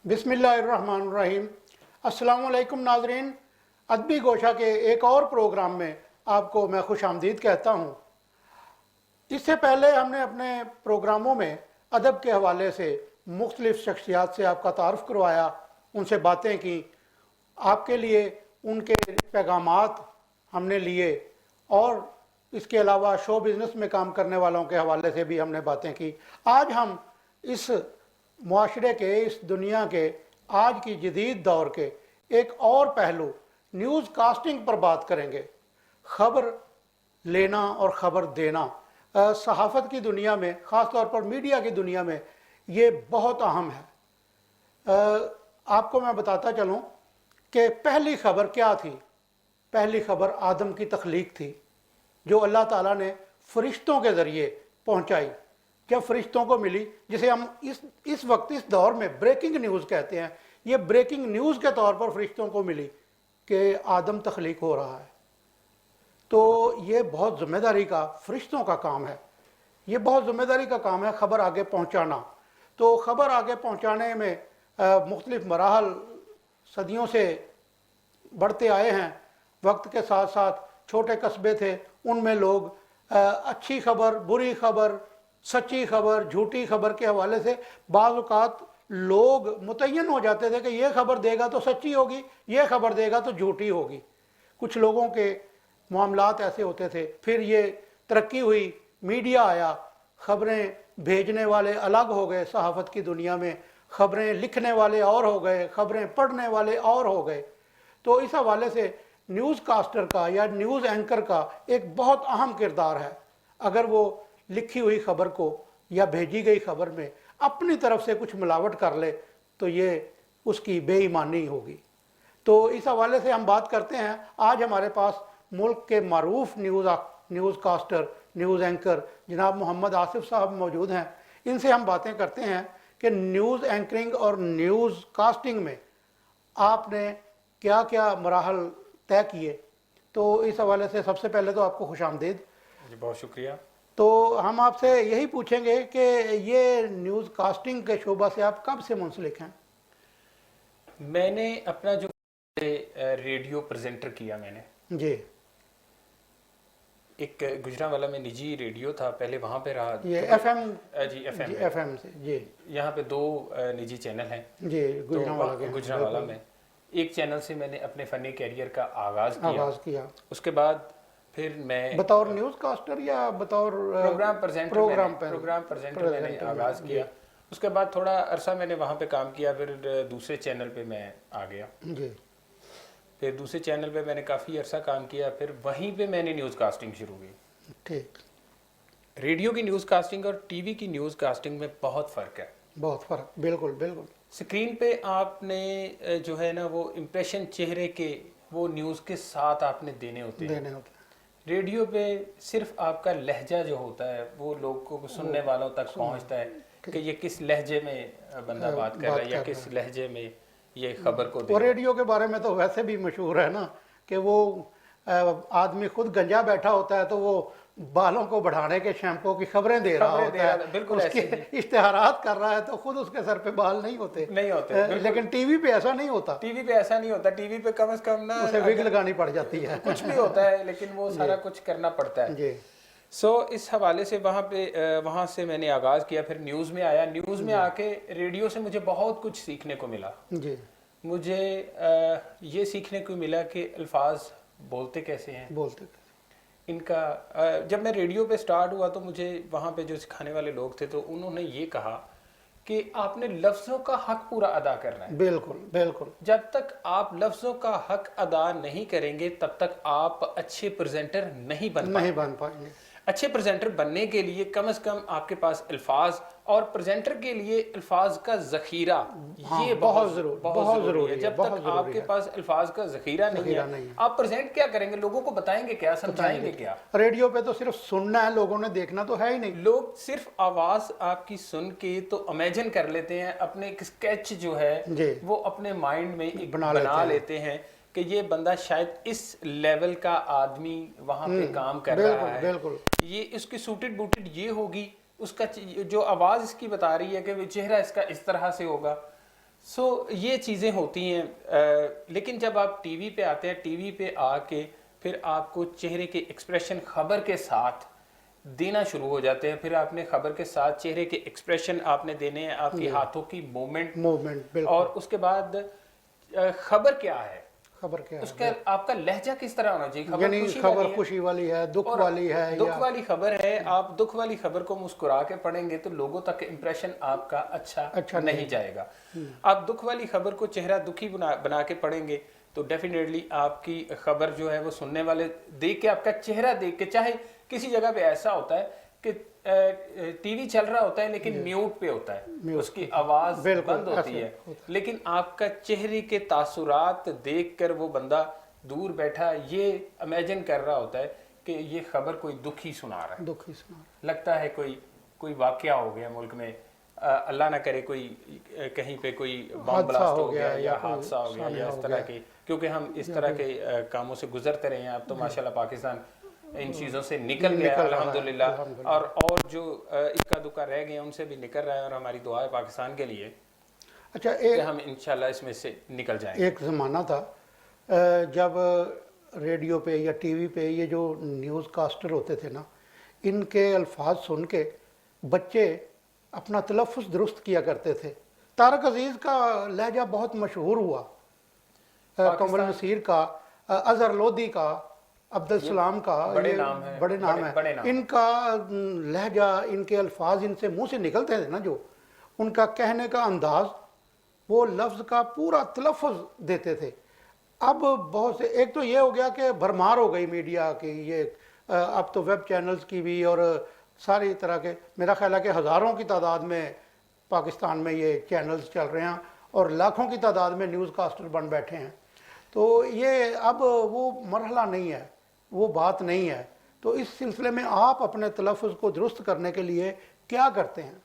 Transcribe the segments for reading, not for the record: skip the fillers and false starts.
बिस्मिल्लाहिर्रहमानिर्रहीम। अस्सलामु अलैकुम नाज़रीन, अदबी गोशा के एक और प्रोग्राम में आपको मैं खुश आमदीद कहता हूँ। इससे पहले हमने अपने प्रोग्रामों में अदब के हवाले से मुख्तलिफ़ शख्सियात से आपका तारुफ़ करवाया, उनसे बातें की, आपके लिए उनके पैगामात हमने लिए और इसके अलावा शो बिज़नेस में काम करने वालों के हवाले से भी हमने बातें की। आज हम इस मुआशरे के, इस दुनिया के आज की जदीद दौर के एक और पहलू न्यूज़ कास्टिंग पर बात करेंगे। ख़बर लेना और ख़बर देना सहाफ़त की दुनिया में, ख़ास तौर पर मीडिया की दुनिया में ये बहुत अहम है। आपको मैं बताता चलूँ कि पहली ख़बर क्या थी। पहली ख़बर आदम की तख्लीक थी, जो अल्लाह ताला ने फ़रिश्तों के ज़रिए पहुँचाई। जब फ़रिश्तों को मिली, जिसे हम इस वक्त इस दौर में ब्रेकिंग न्यूज़ कहते हैं, ये ब्रेकिंग न्यूज़ के तौर पर फ़रिश्तों को मिली कि आदम तख्लीक हो रहा है। तो ये बहुत ज़िम्मेदारी का फ़रिश्तों का काम है, ये बहुत ज़िम्मेदारी का काम है ख़बर आगे पहुँचाना। तो ख़बर आगे पहुँचाने में मुख्तलिफ़ मराहल सदियों से बढ़ते आए हैं। वक्त के साथ साथ छोटे कस्बे थे, उनमें लोग अच्छी खबर, बुरी खबर, सच्ची खबर, झूठी खबर के हवाले से बाज़ औक़ात लोग मुतय्यन हो जाते थे कि ये खबर देगा तो सच्ची होगी, ये खबर देगा तो झूठी होगी। कुछ लोगों के मामलात ऐसे होते थे। फिर ये तरक्की हुई, मीडिया आया, ख़बरें भेजने वाले अलग हो गए सहाफ़त की दुनिया में, ख़बरें लिखने वाले और हो गए, ख़बरें पढ़ने वाले और हो गए। तो इस हवाले से न्यूज़ कास्टर का या न्यूज़ एंकर का एक बहुत अहम किरदार है। अगर वो लिखी हुई ख़बर को या भेजी गई ख़बर में अपनी तरफ से कुछ मिलावट कर ले तो ये उसकी बेईमानी होगी। तो इस हवाले से हम बात करते हैं। आज हमारे पास मुल्क के मारूफ न्यूज़ कास्टर, न्यूज़ एंकर जनाब मोहम्मद आसिफ साहब मौजूद हैं। इनसे हम बातें करते हैं कि न्यूज़ एंकरिंग और न्यूज़ कास्टिंग में आपने क्या क्या मराहल तय किए। तो इस हवाले से सबसे पहले तो आपको खुश आमदीद जी, बहुत शुक्रिया। तो हम आपसे यही पूछेंगे कि ये न्यूज़ कास्टिंग के शोबा से आप कब से मुंसलिक हैं? मैंने अपना जो रेडियो प्रेजेंटर किया, मैंने जी, एक गुजरांवाला में निजी रेडियो था, पहले वहाँ पे रहा। ये तो एफएम जी, एफएम से जी, यहाँ पे 2 निजी चैनल हैं जी, गुजरांवाला के गुजरांवाला में एक चैनल से मैंने अपने फ़नी कैरियर का आगाज़ किया। उसके बाद फिर मैं बतौर न्यूज़ कास्टर या बतौर प्रोग्राम प्रेजेंटर मैंने आगाज़ किया। उसके बाद थोड़ा अरसा मैंने वहाँ पे काम किया, फिर दूसरे चैनल पे मैं आ गया जी। फिर दूसरे चैनल पे मैंने काफ़ी अरसा काम किया, फिर वहीं पे मैंने न्यूज़ कास्टिंग शुरू की। ठीक। रेडियो की न्यूज़ कास्टिंग और टीवी की न्यूज़ कास्टिंग में बहुत फ़र्क है। बहुत फ़र्क, बिल्कुल बिल्कुल। स्क्रीन पे आपने जो है ना वो इम्प्रेशन चेहरे के वो न्यूज़ के साथ आपने देने होते हैं। रेडियो पे सिर्फ आपका लहजा जो होता है वो लोगों को, सुनने वालों तक पहुंचता है कि ये किस लहजे में बंदा बात कर रहा है या किस लहजे में ये खबर को दे। और रेडियो के बारे में तो वैसे भी मशहूर है ना कि वो आदमी खुद गंजा बैठा होता है तो वो बालों को बढ़ाने के शैम्पू की खबरें दे रहा होता है, बिल्कुल उसके इश्तिहारात कर रहा है तो खुद उसके सर पे बाल नहीं होते लेकिन टीवी पे ऐसा नहीं होता। टीवी पे ऐसा नहीं होता। टीवी पे कम से कम ना उसे विग लगानी पड़ जाती है, कुछ भी होता है लेकिन वो सारा कुछ करना पड़ता है जी। इस हवाले से वहाँ से मैंने आगाज़ किया, फिर न्यूज़ में आया। न्यूज़ में आके रेडियो से मुझे बहुत कुछ सीखने को मिला जी। मुझे ये सीखने को मिला कि अल्फाज बोलते कैसे हैं, इनका। जब मैं रेडियो पे स्टार्ट हुआ तो मुझे वहाँ पे जो सिखाने वाले लोग थे तो उन्होंने ये कहा कि आपने लफ्ज़ों का हक पूरा अदा करना है। बिल्कुल बिल्कुल। जब तक आप लफ्ज़ों का हक अदा नहीं करेंगे तब तक आप अच्छे प्रेजेंटर नहीं बन पाएंगे। अच्छे प्रेजेंटर बनने के लिए कम से कम आपके पास अल्फाज और प्रेजेंटर के लिए अल्फाज का ज़ख़ीरा, ये बहुत ज़रूरी है। जब तक आपके पास अल्फाज का ज़ख़ीरा नहीं है आप प्रेजेंट क्या करेंगे, लोगों को बताएंगे क्या, समझाएंगे क्या? रेडियो पे तो सिर्फ सुनना है, लोगों ने देखना तो है ही नहीं। लोग सिर्फ आवाज़ आपकी सुन के तो इमेजिन कर लेते हैं, अपने एक स्केच जो है वो अपने माइंड में एक बना लेते हैं कि ये बंदा शायद इस लेवल का आदमी वहाँ पे काम कर रहा है। बिल्कुल। ये इसकी सूटेड बूटेड ये होगी, उसका जो आवाज़ इसकी बता रही है कि चेहरा इसका इस तरह से होगा। सो ये चीज़ें होती हैं, लेकिन जब आप टीवी पे आते हैं, टीवी पे आके फिर आपको चेहरे के एक्सप्रेशन खबर के साथ देना शुरू हो जाते हैं, फिर आपने खबर के साथ चेहरे के एक्सप्रेशन आपने देने हैं, आपकी हाथों की मूवमेंट, और उसके बाद खबर क्या है, खबर क्या उसका आपका लहजा किस तरह होना चाहिए, खबर खुशी वाली है, दुख वाली है, दुख वाली खबर है, आप दुख वाली खबर को मुस्कुरा के पढ़ेंगे तो लोगों तक इंप्रेशन आपका अच्छा नहीं जाएगा। आप दुख वाली खबर को चेहरा दुखी बना के पढ़ेंगे तो डेफिनेटली आपकी खबर जो है वो सुनने वाले देख के, आपका चेहरा देख के, चाहे किसी जगह पे ऐसा होता है कि टीवी चल रहा होता है लेकिन म्यूट पे होता है, उसकी आवाज बंद होती है, लेकिन आपका चेहरे के तासुरात देखकर वो बंदा दूर बैठा ये इमेजिन कर रहा होता है कि ये खबर कोई दुखी सुना रहा है, लगता है कोई वाकया हो गया मुल्क में, अल्लाह ना करे कोई कहीं पे कोई बम ब्लास्ट हो गया या हादसा हो गया या इस तरह के, क्योंकि हम इस तरह के कामों से गुजरते रहे हैं। अब तो माशाल्लाह पाकिस्तान इन चीज़ों से निकल गया अल्हम्दुलिल्लाह, और जो इक्का दुक्का रह गए उनसे भी निकल रहा है, और हमारी दुआ है पाकिस्तान के लिए अच्छा कि हम इंशाल्लाह इसमें से निकल जाएंगे। एक ज़माना था जब रेडियो पे या टीवी पे ये जो न्यूज़ कास्टर होते थे ना, इनके अल्फाज सुन के बच्चे अपना तलफ़ुज़ दुरुस्त किया करते थे। तारक अजीज़ का लहजा बहुत मशहूर हुआ, कमल नसीर का, अज़हर लोधी का, अब्दुल सलाम का, बड़े नाम है। इनका लहजा, इनके अल्फाज इनसे मुंह से निकलते थे ना, जो उनका कहने का अंदाज, वो लफ्ज़ का पूरा तलफ़ुज़ देते थे। अब बहुत से, एक तो ये हो गया कि भरमार हो गई मीडिया की, ये अब तो वेब चैनल्स की भी और सारी तरह के, मेरा ख्याल है कि हज़ारों की तादाद में पाकिस्तान में ये चैनल्स चल रहे हैं और लाखों की तादाद में न्यूज़ कास्टर बन बैठे हैं। तो ये अब वो मरहला नहीं है, वो बात नहीं है। तो इस सिलसिले में आप अपने तलफ़ुज़ को दुरुस्त करने के लिए क्या करते हैं?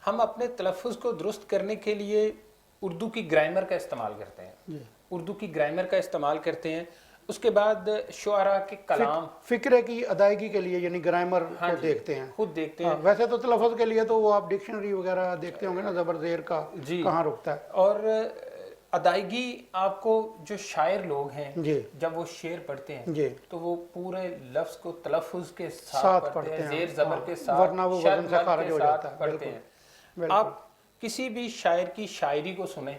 हम अपने तलफ़ुज़ को दुरुस्त करने के लिए उर्दू की ग्रामर का इस्तेमाल करते हैं, उर्दू की ग्रामर का इस्तेमाल करते हैं। उसके बाद शुआरा के कलाम, फिक्रे की अदायगी के लिए यानी ग्रामर को देखते हैं, खुद देखते हैं। वैसे तो तलफ़ुज़ के लिए तो वो आप डिक्शनरी वगैरह देखते होंगे ना, ज़बर ज़ेर का कहाँ रुकता है। और अदायगी आपको जो शायर लोग हैं जब वो शेर पढ़ते हैं तो वो पूरे लफ्ज़ को तलफ़ुज़ के साथ पढ़ते हैं, ज़ेर ज़बर के साथ, वरना वो वज़न से खारिज हो जाता है। पढ़ते हैं। आप किसी भी शायर की शायरी को सुने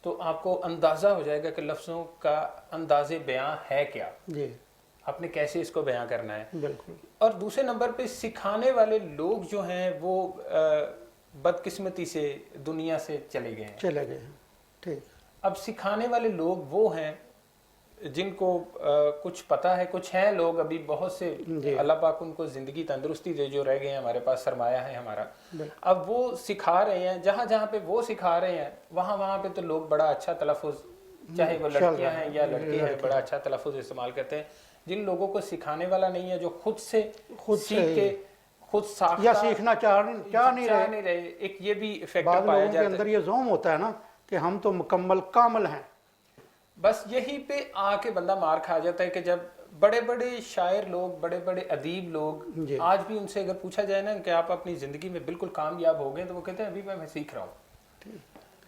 तो आपको अंदाज़ा हो जाएगा कि लफ्ज़ों का अंदाज़े बयां है क्या, आपने कैसे इसको बयां करना है। बिल्कुल। और दूसरे नंबर पे सिखाने वाले लोग जो हैं वो बदकिस्मती से दुनिया से चले गए हैं। ठीक। अब सिखाने वाले लोग वो हैं जिनको कुछ पता है, कुछ हैं लोग अभी बहुत से, अल्लाह पाक उनको ज़िंदगी तंदुरुस्ती दे, जो रह गए हैं, हमारे पास सरमाया है हमारा। अब वो सिखा रहे हैं, जहाँ जहाँ पे वो सिखा रहे हैं वहाँ पे तो लोग बड़ा अच्छा तलफ़ुज़, चाहे वो लड़कियाँ हैं या लड़के हैं, बड़ा अच्छा तलफ़ुज़ इस्तेमाल करते हैं। जिन लोगों को सिखाने वाला नहीं है, जो खुद सीख के खुद या सीखना चाह नहीं रहे, एक ये भी फैक्टर पाया जाता है। अंदर ये ज़ोम होता है ना कि हम तो मुकम्मल कामिल हैं। बस यही पे आके बंदा मार खा जाता है कि जब बड़े बड़े शायर लोग, बड़े बड़े अदीब लोग, आज भी उनसे अगर पूछा जाए ना कि आप अपनी ज़िंदगी में बिल्कुल कामयाब हो गए, तो वो कहते हैं अभी मैं सीख रहा हूँ।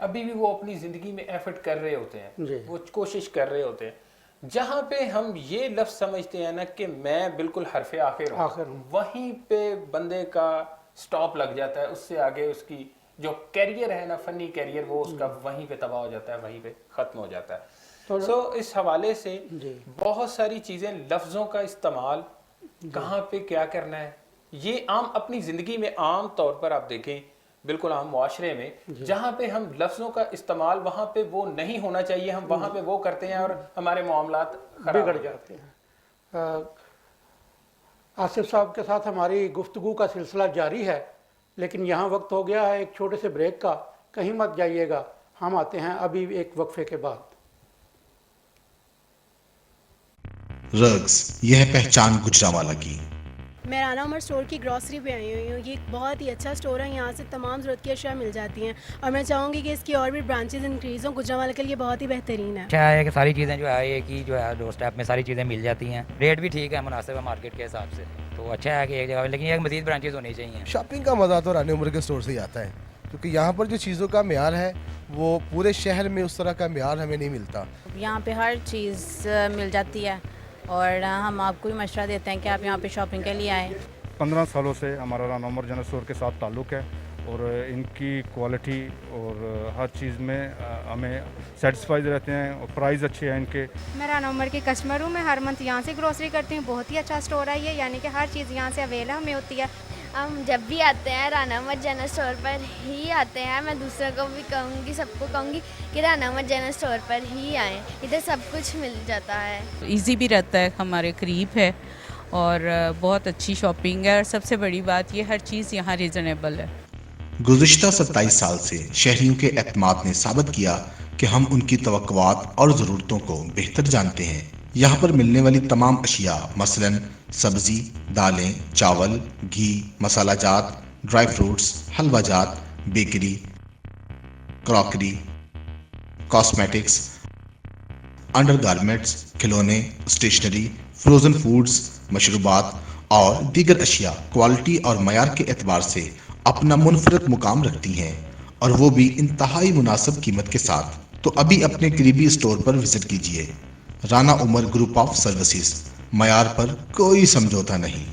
अभी भी वो अपनी ज़िंदगी में एफर्ट कर रहे होते हैं, वो कोशिश कर रहे होते हैं। जहाँ पे हम ये लफ्ज़ समझते हैं ना कि मैं बिल्कुल हरफ़े आखिर हूँ, वहीं पे बंदे का स्टॉप लग जाता है। उससे आगे उसकी जो कैरियर है ना, फ़नी कैरियर, वो उसका वहीं पे तबाह हो जाता है, वहीं पे ख़त्म हो जाता है। तो इस हवाले से बहुत सारी चीज़ें, लफ्ज़ों का इस्तेमाल, कहाँ पे क्या करना है, ये आम अपनी ज़िंदगी में आम तौर पर आप देखें, बिल्कुल आम मुआशरे में जहाँ पे हम लफ्ज़ों का इस्तेमाल, वहाँ पे वो नहीं होना चाहिए, हम वहाँ पे वो करते हैं और हमारे मामलात बिगड़ जाते हैं। आसिफ साहब के साथ हमारी गुफ्तगू का सिलसिला जारी है, लेकिन यहाँ वक्त हो गया है एक छोटे से ब्रेक का। कहीं मत जाइएगा, हम आते हैं अभी एक वक्फे के बाद। रग्स, यह पहचान गुजरांवाला की। मैं राना उमर स्टोर की ग्रॉसरी पे आई हुई हूँ। ये एक बहुत ही अच्छा स्टोर है, यहाँ से तमाम ज़रूरत की अशिया मिल जाती हैं और मैं चाहूँगी कि इसकी और भी ब्रांचेज इंक्रीज़ हों। गुजरांवाला के लिए बहुत ही बेहतरीन है। अच्छा है कि सारी चीज़ें जो है एक ही जो है डोर स्टेप में सारी चीज़ें मिल जाती हैं, रेट भी ठीक है, मुनासिब है मार्केट के हिसाब से। तो अच्छा है कि एक जगह, लेकिन एक मज़ीद ब्रांचेज होनी चाहिए। शॉपिंग का मज़ा तो रानी उमर के स्टोर से ही आता है, کیونکہ یہاں پر جو چیزوں کا معیار ہے وہ پورے شہر میں اس طرح کا معیار ہمیں نہیں ملتا. یہاں پہ ہر چیز مل جاتی ہے اور ہم آپ کو بھی مشورہ دیتے ہیں کہ آپ یہاں پہ شاپنگ کے لیے آئیں. 15 سالوں سے ہمارا رانا عمر جنرل اسٹور کے ساتھ تعلق ہے اور ان کی کوالٹی اور ہر چیز میں ہمیں سیٹسفائیڈ رہتے ہیں اور پرائز اچھے ہیں ان کے. میں رانا عمر کی کسٹمر ہوں. میں ہر منتھ یہاں سے گروسری کرتی ہوں. بہت ہی اچھا اسٹور ہے یہ, یعنی کہ ہر چیز یہاں سے اویلیبل ہمیں ہوتی ہے. ہم جب بھی آتے ہیں رانا عمر جنرل اسٹور پر ہی آتے ہیں. میں دوسروں کو بھی کہوں گی, سب کو کہوں گی کہ رانا عمر جنرل اسٹور پر ہی آئیں. ادھر سب کچھ مل جاتا ہے. ایزی بھی رہتا ہے, ہمارے قریب ہے اور بہت اچھی شاپنگ ہے. اور سب سے بڑی بات یہ ہر چیز یہاں ریزنیبل ہے. گزشتہ 27 سال سے شہریوں کے اعتماد نے ثابت کیا کہ ہم ان کی توقعات اور ضرورتوں کو بہتر جانتے ہیں. یہاں پر ملنے والی تمام اشیاء مثلاً سبزی, دالیں, چاول, گھی, مسالہ جات, ڈرائی فروٹس, حلوہ جات, bakery, crockery, cosmetics, under garments, کھلونے, اسٹیشنری, فروزن فوڈز, مشروبات اور دیگر اشیاء کوالٹی اور معیار کے اعتبار سے اپنا منفرد مقام رکھتی ہیں, اور وہ بھی انتہائی مناسب قیمت کے ساتھ. تو ابھی اپنے قریبی اسٹور پر وزٹ کیجیے. رانا عمر گروپ آف سروسز, معیار پر کوئی سمجھوتا نہیں.